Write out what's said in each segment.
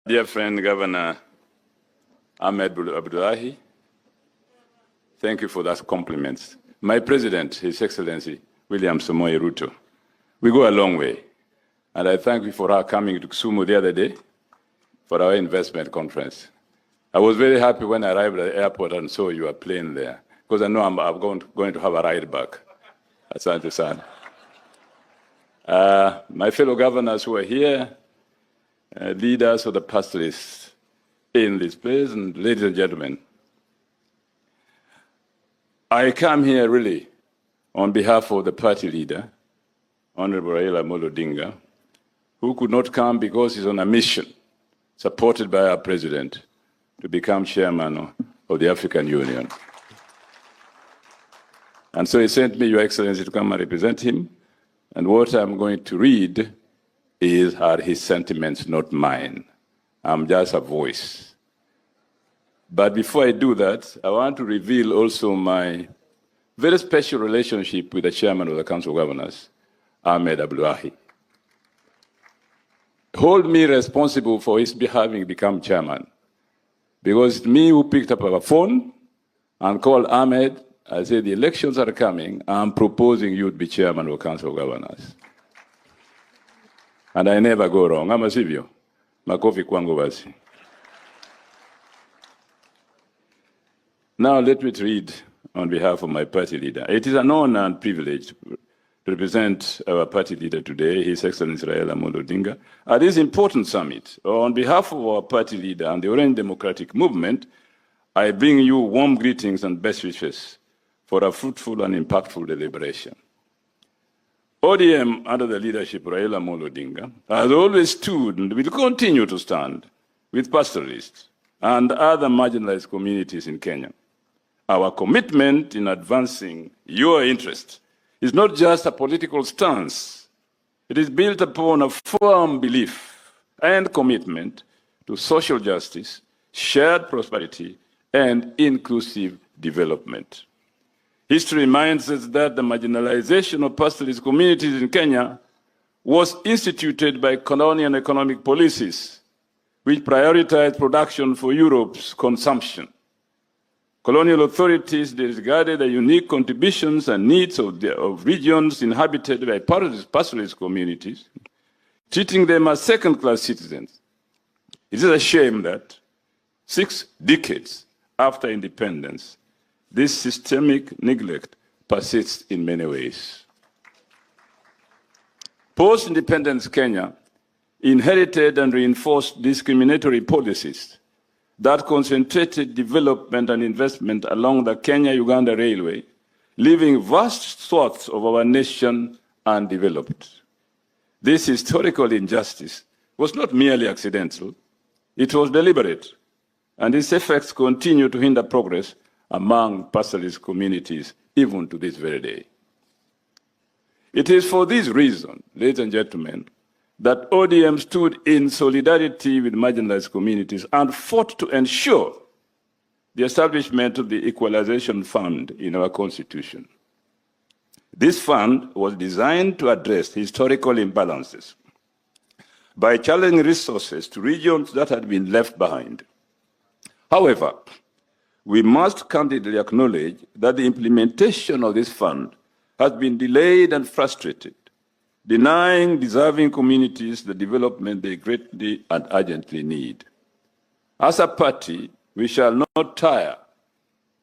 Dear friend, Governor Ahmed Abdullahi, thank you for those compliments. My President, His Excellency William Samoei Ruto, we go a long way. And I thank you for our coming to Kisumu the other day for our investment conference. I was very happy when I arrived at the airport and saw your plane there, because I know I'm going to have a ride back. Asante sana. My fellow governors who are here, leaders of the pastoralists in this place, and ladies and gentlemen, I come here really on behalf of the party leader, Honorable Raila Odinga, who could not come because he's on a mission supported by our president to become chairman of the African Union. And so he sent me, Your Excellency, to come and represent him. And what I'm going to read are his sentiments, not mine. I'm just a voice. But before I do that, I want to reveal also my very special relationship with the chairman of the Council of Governors, Ahmed Abdullahi. Hold me responsible for his having become chairman, because it's me who picked up our phone and called Ahmed. I said, the elections are coming. I'm proposing you to be chairman of the Council of Governors. And I never go wrong. Ama sivyo? Makofi kwangu basi. Now let me read on behalf of my party leader. It is an honor and privilege to represent our party leader today, His Excellency Raila Odinga, at this important summit. On behalf of our party leader and the Orange Democratic Movement, I bring you warm greetings and best wishes for a fruitful and impactful deliberation. ODM, under the leadership of Raila Odinga, has always stood and will continue to stand with pastoralists and other marginalized communities in Kenya. Our commitment in advancing your interests is not just a political stance. It is built upon a firm belief and commitment to social justice, shared prosperity, and inclusive development. History reminds us that the marginalization of pastoralist communities in Kenya was instituted by colonial economic policies, which prioritized production for Europe's consumption. Colonial authorities disregarded the unique contributions and needs of regions inhabited by pastoralist communities, treating them as second-class citizens. It is a shame that 6 decades after independence, this systemic neglect persists in many ways. Post-independence Kenya inherited and reinforced discriminatory policies that concentrated development and investment along the Kenya-Uganda Railway, leaving vast swaths of our nation undeveloped. This historical injustice was not merely accidental, it was deliberate, and its effects continue to hinder progress among pastoralist communities even to this very day. It is for this reason, ladies and gentlemen, that ODM stood in solidarity with marginalized communities and fought to ensure the establishment of the Equalization Fund in our Constitution. This fund was designed to address historical imbalances by channeling resources to regions that had been left behind. However, we must candidly acknowledge that the implementation of this fund has been delayed and frustrated, denying deserving communities the development they greatly and urgently need. As a party, we shall not tire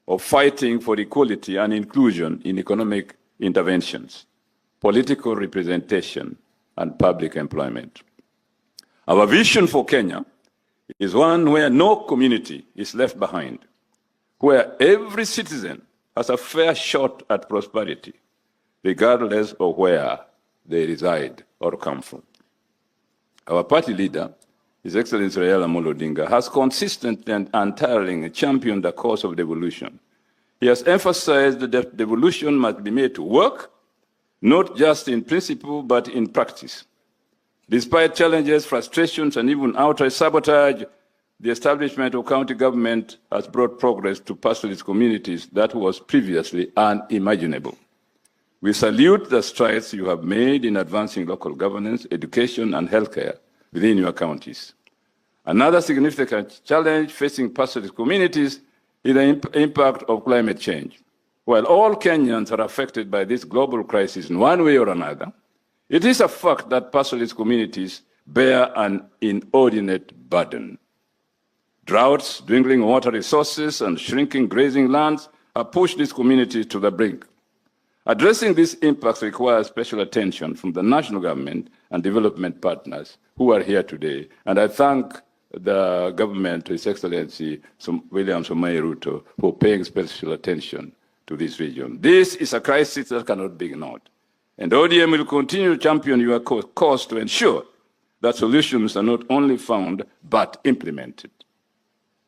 of fighting for equality and inclusion in economic interventions, political representation, and public employment. Our vision for Kenya is one where no community is left behind, where every citizen has a fair shot at prosperity, regardless of where they reside or come from. Our party leader, His Excellency Raila Odinga, has consistently and untiringly championed the cause of devolution. He has emphasized that devolution must be made to work, not just in principle, but in practice. Despite challenges, frustrations, and even outright sabotage, the establishment of county government has brought progress to pastoralist communities that was previously unimaginable. We salute the strides you have made in advancing local governance, education, and healthcare within your counties. Another significant challenge facing pastoralist communities is the impact of climate change. While all Kenyans are affected by this global crisis in one way or another, it is a fact that pastoralist communities bear an inordinate burden. Droughts, dwindling water resources, and shrinking grazing lands have pushed these communities to the brink. Addressing these impacts requires special attention from the national government and development partners who are here today. And I thank the government, His Excellency William Samoei Ruto, for paying special attention to this region. This is a crisis that cannot be ignored. And ODM will continue to champion your cause to ensure that solutions are not only found, but implemented.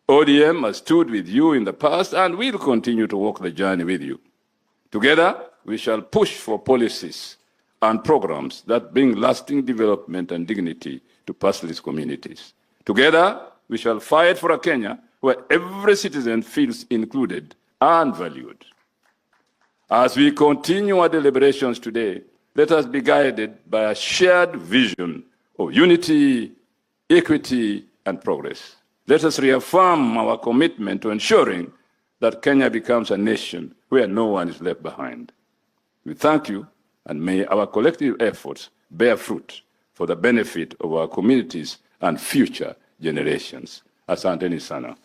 ODM has stood with you in the past and will continue to walk the journey with you. Together, we shall push for policies and programs that bring lasting development and dignity to pastoralist communities. Together, we shall fight for a Kenya where every citizen feels included and valued. As we continue our deliberations today, let us be guided by a shared vision of unity, equity, and progress. Let us reaffirm our commitment to ensuring that Kenya becomes a nation where no one is left behind. We thank you, and may our collective efforts bear fruit for the benefit of our communities and future generations. Asanteni sana.